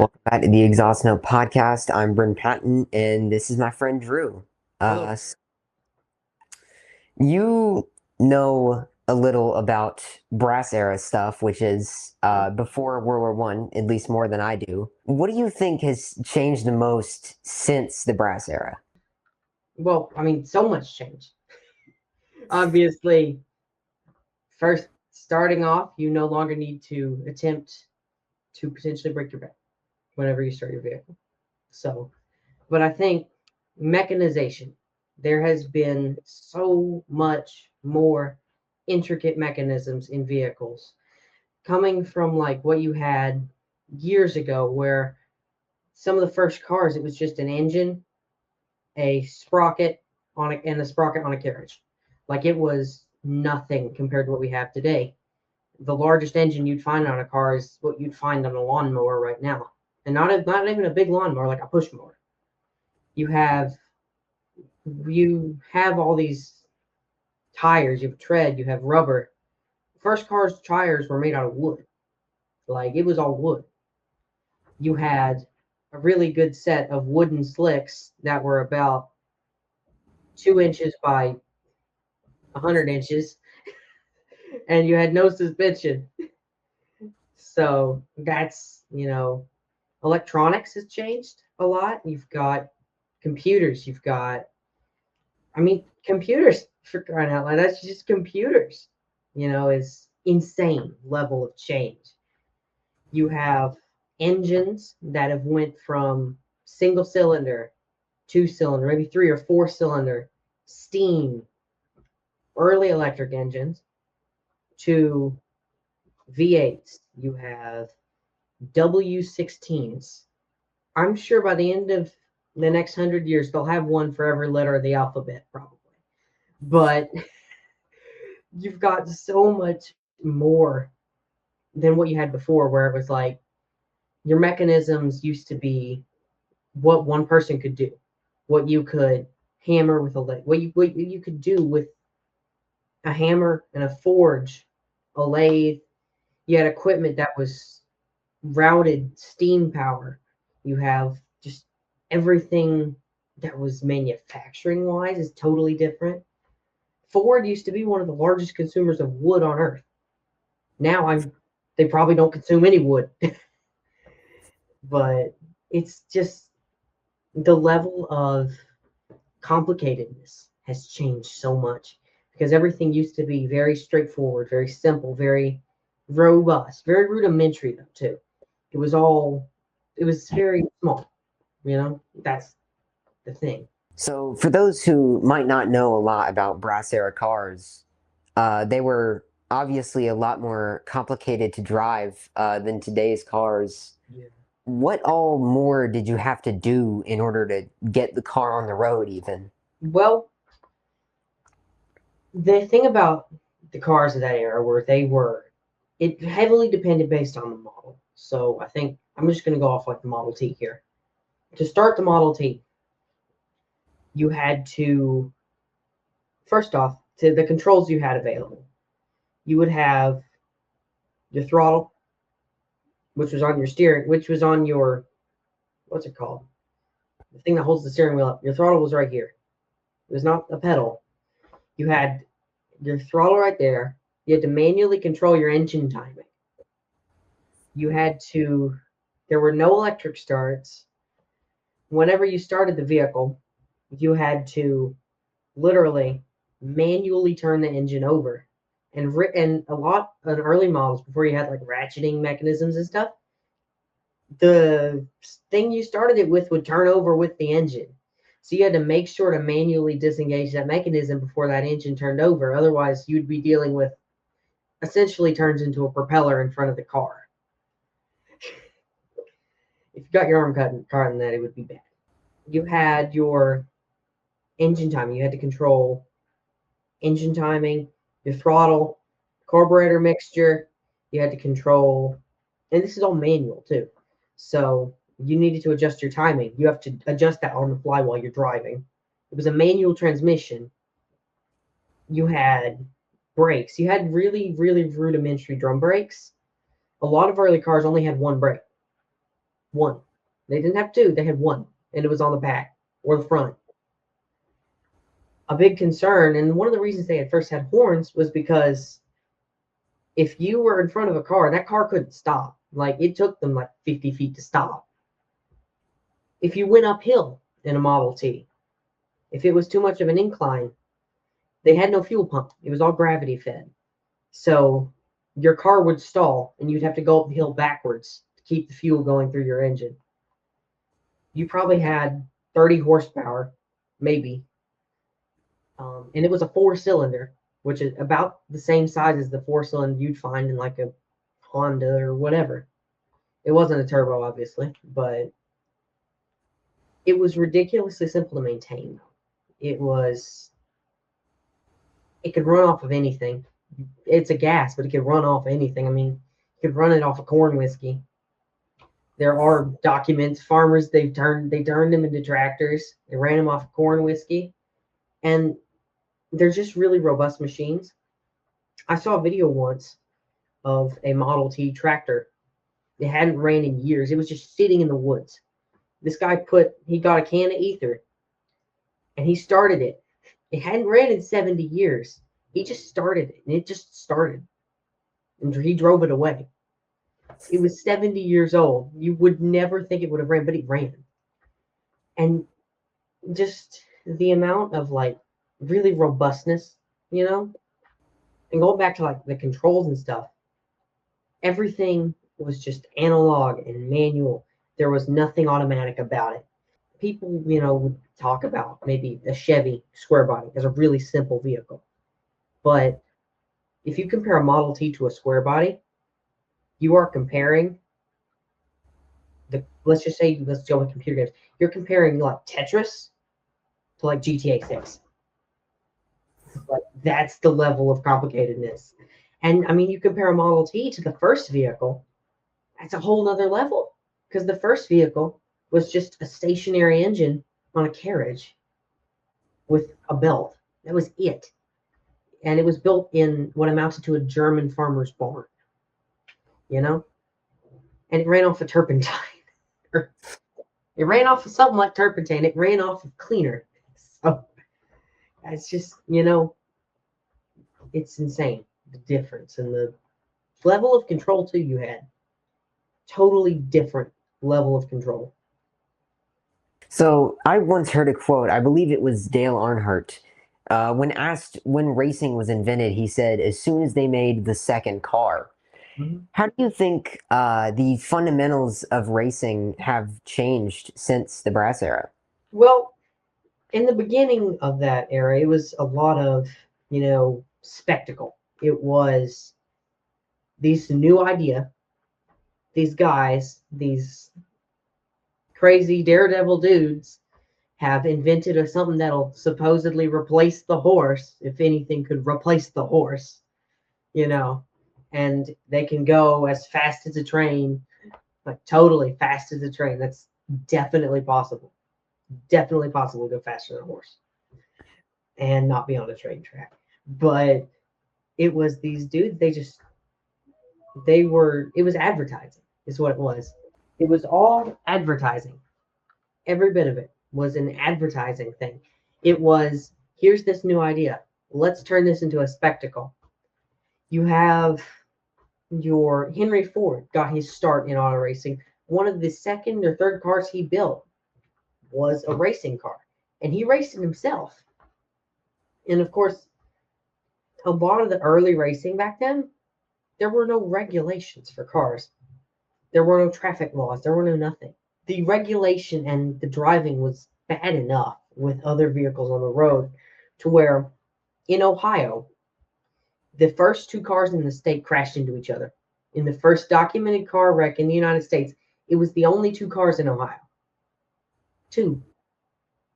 Welcome back to the Exhaust Note podcast. I'm Brynn Patton, and this is my friend Drew. Hello. You know a little about brass era stuff, which is before World War One, at least more than I do. What do you think has changed the most since the brass era? Well, I mean, so much change. Obviously, first starting off, you no longer need to attempt to potentially break your back whenever you start your vehicle. So, but I think mechanization, there has been so much more intricate mechanisms in vehicles coming from like what you had years ago, where some of the first cars, it was just an engine, a sprocket and a sprocket on a carriage. Like it was nothing compared to what we have today. The largest engine you'd find on a car is what you'd find on a lawnmower right now, and not even a big lawnmower like a push mower. You have you have all these tires. You have tread. You have rubber. First cars' tires were made out of wood. Like it was all wood. You had a really good set of wooden slicks that were about 2 inches by 100 inches, and you had no suspension. So that's, electronics has changed a lot. You've got computers. Computers for crying out loud. That's just computers, is insane level of change. You have engines that have went from single cylinder, two cylinder, maybe three or four cylinder, steam, early electric engines to V8s. You have W16s. I'm sure by the end of the next 100 years, they'll have one for every letter of the alphabet, probably. But you've got so much more than what you had before, where it was like your mechanisms used to be what one person could do, what you could hammer with a lathe, what you could do with a hammer and a forge, a lathe. You had equipment that was routed steam power. You have just everything that was manufacturing wise is totally different. Ford used to be one of the largest consumers of wood on earth. Now they probably don't consume any wood, but it's just the level of complicatedness has changed so much because everything used to be very straightforward, very simple, very robust, very rudimentary though too. It was very small, That's the thing. So, for those who might not know a lot about brass era cars, they were obviously a lot more complicated to drive than today's cars. Yeah. What all more did you have to do in order to get the car on the road, even? Well, the thing about the cars of that era were it heavily depended based on the model. So I think I'm just going to go off like the Model T here. To start the Model T, you had to, first off, to the controls you had available, you would have your throttle, which was on your steering, which was on your, what's it called? The thing that holds the steering wheel up. Your throttle was right here. It was not a pedal. You had your throttle right there. You had to manually control your engine timing. There were no electric starts. Whenever you started the vehicle, you had to literally manually turn the engine over. And a lot of early models, before you had like ratcheting mechanisms and stuff, the thing you started it with would turn over with the engine. So you had to make sure to manually disengage that mechanism before that engine turned over. Otherwise, you'd be dealing with essentially turns into a propeller in front of the car. If you got your arm caught in that, it would be bad. You had your engine timing. You had to control engine timing, your throttle, carburetor mixture. You had to control, and this is all manual too. So you needed to adjust your timing. You have to adjust that on the fly while you're driving. It was a manual transmission. You had brakes. You had really, really rudimentary drum brakes. A lot of early cars only had one brake. One. They didn't have two, they had one. And it was on the back or the front. A big concern, and one of the reasons they had first had horns was because if you were in front of a car, that car couldn't stop. Like it took them like 50 feet to stop. If you went uphill in a Model T, if it was too much of an incline, they had no fuel pump. It was all gravity fed. So your car would stall and you'd have to go up the hill backwards to keep the fuel going through your engine. You probably had 30 horsepower, maybe. And it was a 4-cylinder, which is about the same size as the 4-cylinder you'd find in like a Honda or whatever. It wasn't a turbo, obviously, but it was ridiculously simple to maintain. It could run off of anything. It's a gas, but it could run off anything. I mean, you could run it off of corn whiskey. There are documents, farmers, they turned them into tractors. They ran them off of corn whiskey. And they're just really robust machines. I saw a video once of a Model T tractor. It hadn't ran in years. It was just sitting in the woods. This guy he got a can of ether and he started it. It hadn't ran in 70 years. He just started it and it just started. And he drove it away. It was 70 years old. You would never think it would have ran, but it ran. And just the amount of like really robustness, you know? And going back to like the controls and stuff, everything was just analog and manual. There was nothing automatic about it. People, would talk about maybe a Chevy square body as a really simple vehicle. But if you compare a Model T to a square body, you are comparing let's go with computer games. You're comparing like Tetris to like GTA 6. Like that's the level of complicatedness. And I mean, you compare a Model T to the first vehicle, that's a whole nother level. Because the first vehicle was just a stationary engine on a carriage with a belt. That was it. And it was built in what amounted to a German farmer's barn, and it ran off of turpentine. It ran off of something like turpentine. It ran off of cleaner. So it's just, it's insane, the difference and the level of control too you had. Totally different level of control. So I once heard a quote, I believe it was Dale Earnhardt. When asked when racing was invented, he said, as soon as they made the second car. Mm-hmm. How do you think the fundamentals of racing have changed since the brass era? Well, in the beginning of that era, it was a lot of, spectacle. It was these new idea, these guys, these crazy daredevil dudes have invented something that'll supposedly replace the horse, if anything could replace the horse, and they can go as fast as a train, like totally fast as a train. That's definitely possible. Definitely possible to go faster than a horse and not be on a train track. But it was these dudes, it was advertising, is what it was. It was all advertising. Every bit of it was an advertising thing. It was, here's this new idea. Let's turn this into a spectacle. You have your Henry Ford got his start in auto racing. One of the second or third cars he built was a racing car, and he raced it himself. And of course, a lot of the early racing back then, there were no regulations for cars. There were no traffic laws. There were no nothing. The regulation and the driving was bad enough with other vehicles on the road to where in Ohio, the first two cars in the state crashed into each other. In the first documented car wreck in the United States, it was the only two cars in Ohio. Two.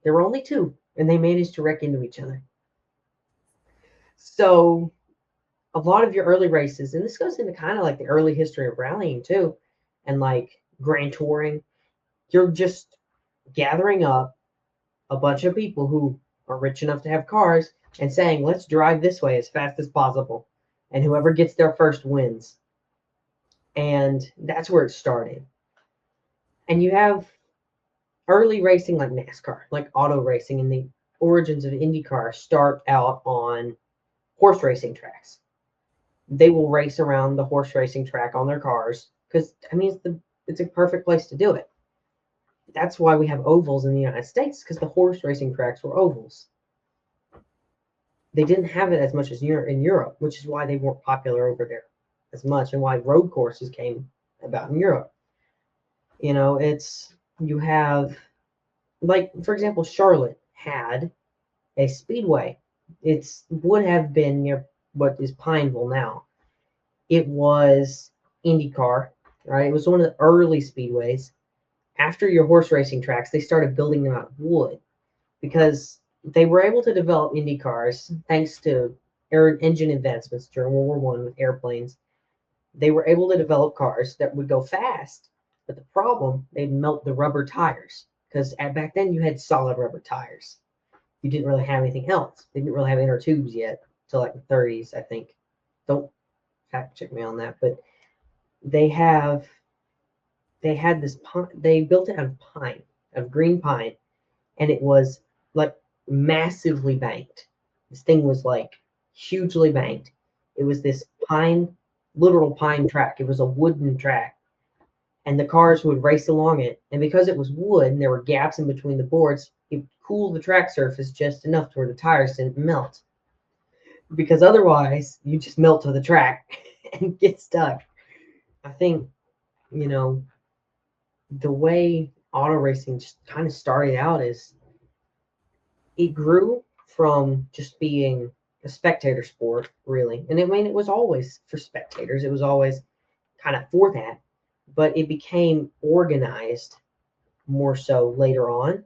There were only two, and they managed to wreck into each other. So a lot of your early races, and this goes into kind of like the early history of rallying too, and like grand touring, you're just gathering up a bunch of people who are rich enough to have cars and saying, let's drive this way as fast as possible. And whoever gets there first wins. And that's where it started. And you have early racing like NASCAR, like auto racing, and the origins of IndyCar start out on horse racing tracks. They will race around the horse racing track on their cars because I mean it's a perfect place to do it. That's why we have ovals in the United States, because the horse racing tracks were ovals. They didn't have it as much as in Europe, which is why they weren't popular over there as much, and why road courses came about in Europe. It's you have, like, for example, Charlotte had a speedway. It would have been near what is Pineville now. It was IndyCar, right? It was one of the early speedways. After your horse racing tracks, they started building them out of wood because they were able to develop Indy cars thanks to engine advancements during World War One with airplanes. They were able to develop cars that would go fast, but the problem, they'd melt the rubber tires because back then you had solid rubber tires. You didn't really have anything else. They didn't really have inner tubes yet till like the 30s, I think. Don't fact check me on that, but they have they had this pine, they built it out of pine, of green pine, and it was like massively banked. This thing was like hugely banked. It was this pine, literal pine track. It was a wooden track, and the cars would race along it. And because it was wood and there were gaps in between the boards, it cooled the track surface just enough to where the tires didn't melt. Because otherwise, you just melt to the track and get stuck. I think, you know, the way auto racing just kind of started out is it grew from just being a spectator sport, really. And I mean, it was always for spectators, it was always kind of for that, but it became organized more so later on.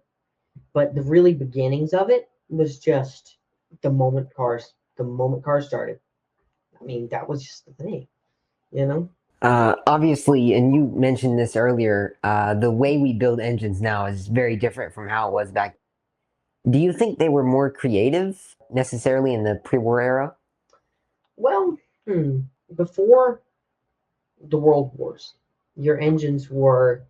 But the really beginnings of it was just the moment cars started. I mean, that was just the thing, you know? Obviously, and you mentioned this earlier, the way we build engines now is very different from how it was back. Do you think they were more creative necessarily in the pre-war era? Well, before the World Wars, your engines were,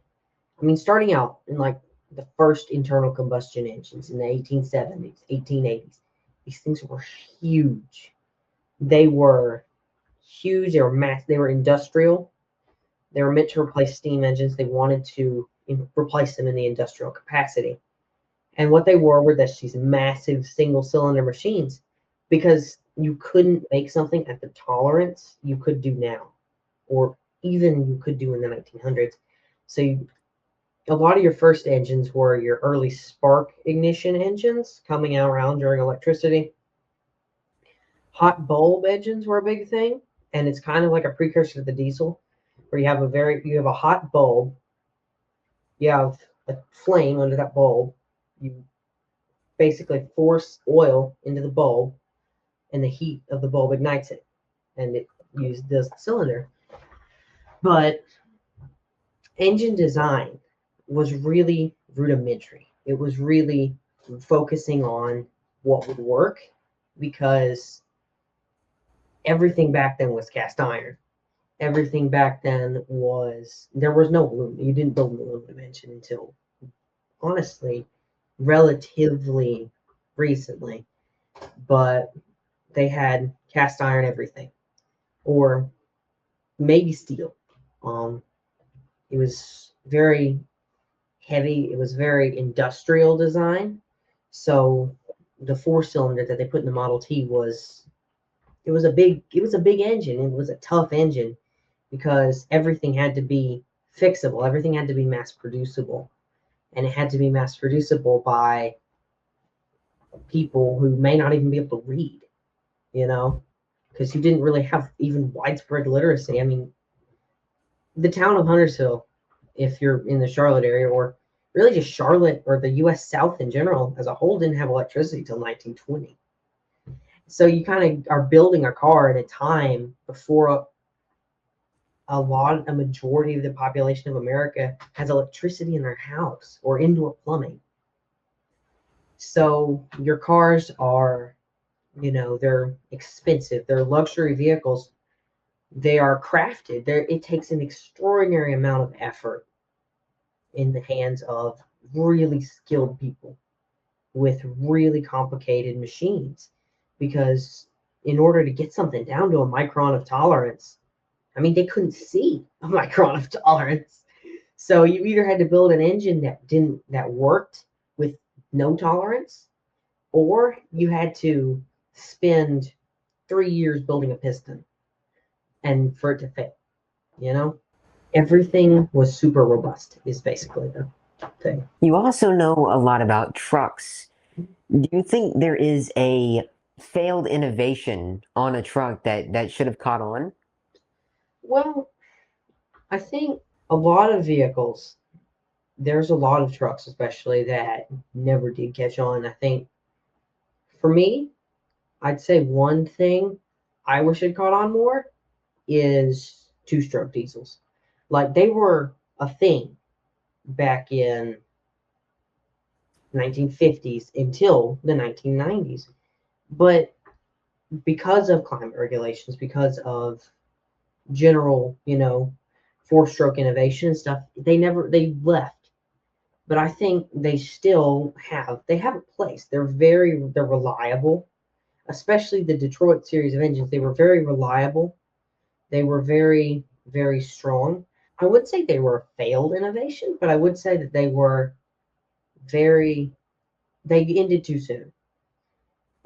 I mean, starting out in like the first internal combustion engines in the 1870s, 1880s, these things were huge. They were huge. They were they were industrial. They were meant to replace steam engines. They wanted to replace them in the industrial capacity. And what they were these massive single cylinder machines because you couldn't make something at the tolerance you could do now, or even you could do in the 1900s. So a lot of your first engines were your early spark ignition engines coming out around during electricity. Hot bulb engines were a big thing, and it's kind of like a precursor to the diesel, where you have a hot bulb, you have a flame under that bulb, you basically force oil into the bulb, and the heat of the bulb ignites it, and it does the cylinder. But engine design was really rudimentary. It was really focusing on what would work because everything back then was cast iron. Everything back then there was no aluminum. You didn't build an aluminum engine until honestly relatively recently, but they had cast iron everything or maybe steel. Um, it was very heavy. It was very industrial design. So the four cylinder that they put in the Model T it was a big engine. It was a tough engine because everything had to be fixable. Everything had to be mass producible. And it had to be mass producible by people who may not even be able to read, you know, because you didn't really have even widespread literacy. I mean, the town of Huntersville, if you're in the Charlotte area, or really just Charlotte or the US South in general as a whole, didn't have electricity till 1920. So you kind of are building a car at a time before a majority of the population of America has electricity in their house or indoor plumbing. So your cars are, they're expensive. They're luxury vehicles. They are crafted. It takes an extraordinary amount of effort in the hands of really skilled people with really complicated machines. Because in order to get something down to a micron of tolerance, I mean, they couldn't see a micron of tolerance. So you either had to build an engine that worked with no tolerance, or you had to spend 3 years building a piston and for it to fit, you know? Everything was super robust is basically the thing. You also know a lot about trucks. Do you think there is a failed innovation on a truck that should have caught on? Well, I think a lot of vehicles, there's a lot of trucks especially that never did catch on. I think for me, I'd say one thing I wish had caught on more is two-stroke diesels. Like they were a thing back in 1950s until the 1990s. But because of climate regulations, because of general, four-stroke innovation and stuff, they left. But I think they have a place. They're reliable, especially the Detroit series of engines. They were very reliable. They were very, very strong. I would say they were a failed innovation, but I would say that very they ended too soon.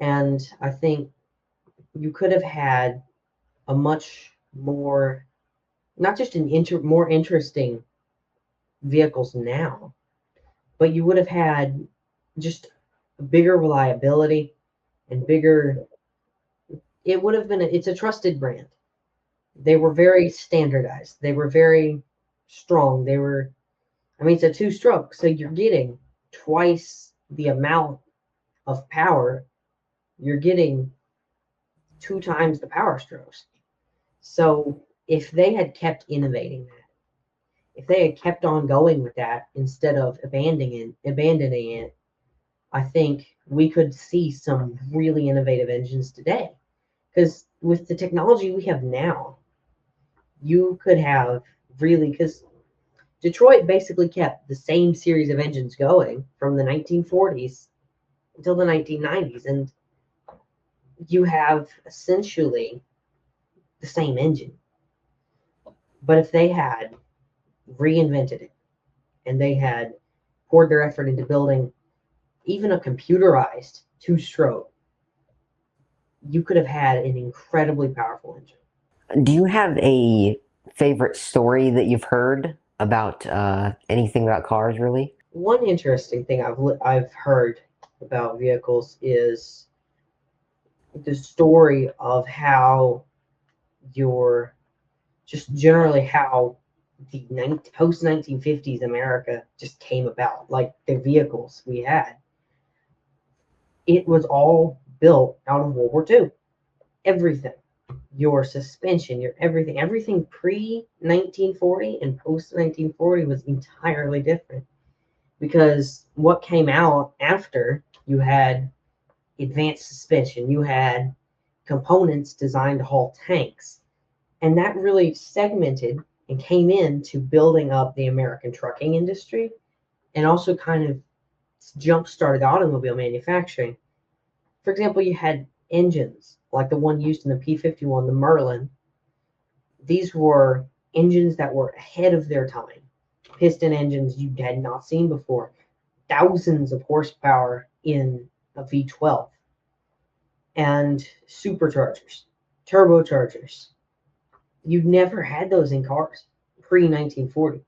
And I think you could have had a much more, not just more interesting vehicles now, but you would have had just bigger reliability and bigger. It would have been. It's a trusted brand. They were very standardized. They were very strong. They were. I mean, it's a two-stroke, so you're getting twice the amount of power. You're getting two times the power strokes. So if they had kept innovating that, if they had kept on going with that instead of abandoning it, I think we could see some really innovative engines today. Because with the technology we have now, you could have really, because Detroit basically kept the same series of engines going from the 1940s until the 1990s, and you have essentially the same engine. But if they had reinvented it and they had poured their effort into building even a computerized two-stroke, you could have had an incredibly powerful engine. Do you have a favorite story that you've heard about anything about cars, really? One interesting thing I've heard about vehicles is the story of how your just generally how the post 1950s America just came about, like the vehicles we had. It was all built out of World War II. Everything, your suspension, your everything pre 1940 and post 1940 was entirely different, because what came out after, you had advanced suspension, you had components designed to haul tanks, and that really segmented and came into building up the American trucking industry, and also kind of jump started automobile manufacturing. For example, you had engines like the one used in the P-51, the Merlin. These were engines that were ahead of their time. Piston engines you had not seen before. Thousands of horsepower in a V12. And superchargers, turbochargers. You never had those in cars pre 1940.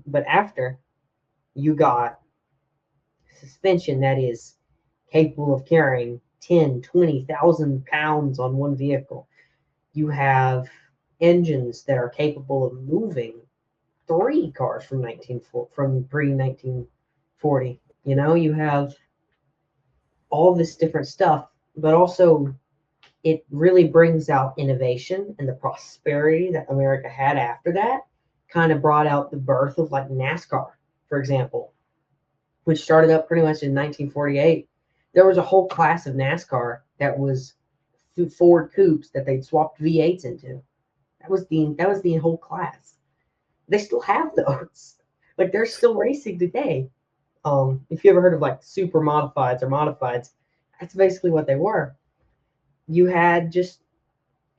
But after, you got suspension that is capable of carrying 10, 20,000 pounds on one vehicle. You have engines that are capable of moving three cars from pre 1940. You have all this different stuff, but also it really brings out innovation, and the prosperity that America had after that kind of brought out the birth of like NASCAR, for example, which started up pretty much in 1948. There was a whole class of NASCAR that was Ford coupes that they'd swapped V8s into. That was the whole class. They still have those. But they're still racing today. If you ever heard of like super modifieds or modifieds, that's basically what they were. You had just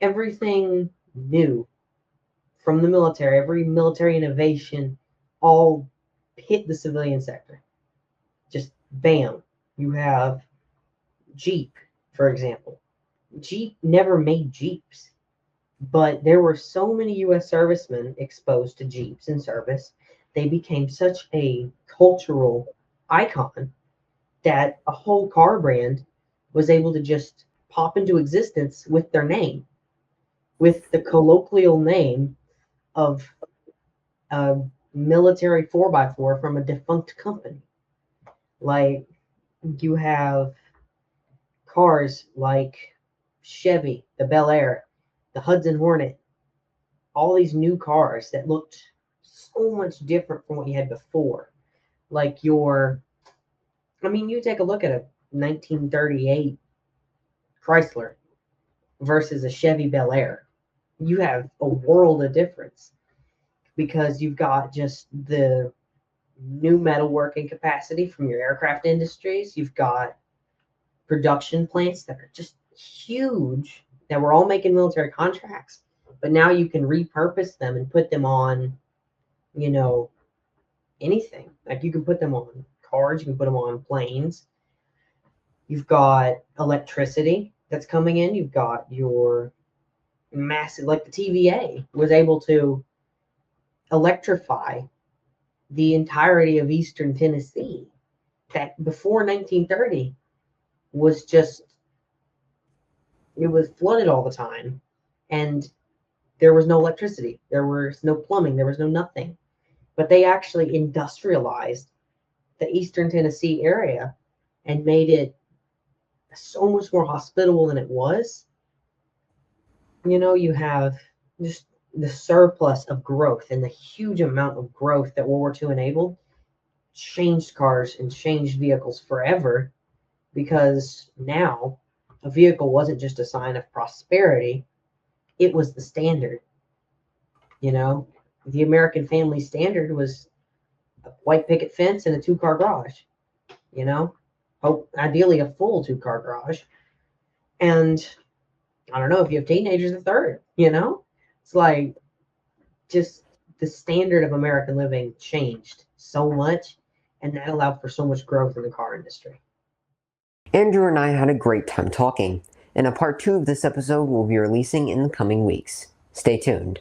everything new from the military, every military innovation, all hit the civilian sector. Just bam. You have Jeep, for example. Jeep never made Jeeps, but there were so many U.S. servicemen exposed to Jeeps in service. They became such a cultural icon that a whole car brand was able to just pop into existence with their name, with the colloquial name of a military 4x4 from a defunct company. Like, you have cars like Chevy, the Bel Air, the Hudson Hornet, all these new cars that looked so much different from what you had before. Like you take a look at a 1938 Chrysler versus a Chevy Bel Air. You have a world of difference because you've got just the new metalworking capacity from your aircraft industries. You've got production plants that are just huge that were all making military contracts, but now you can repurpose them and put them on, you know, anything. Like, you can put them on cars, you can put them on planes. You've got electricity that's coming in. You've got your massive, like the TVA was able to electrify the entirety of eastern Tennessee that before 1930 was just, it was flooded all the time, and there was no electricity, there was no plumbing, there was no nothing. But they actually industrialized the eastern Tennessee area and made it so much more hospitable than it was. You have just the surplus of growth and the huge amount of growth that World War II enabled changed cars and changed vehicles forever, because now a vehicle wasn't just a sign of prosperity, it was the standard. The American family standard was a white picket fence and a two-car garage, ideally a full two-car garage. And I don't know, if you have teenagers, a third. It's like, just the standard of American living changed so much, and that allowed for so much growth in the car industry. Andrew and I had a great time talking, and a part 2 of this episode will be releasing in the coming weeks. Stay tuned.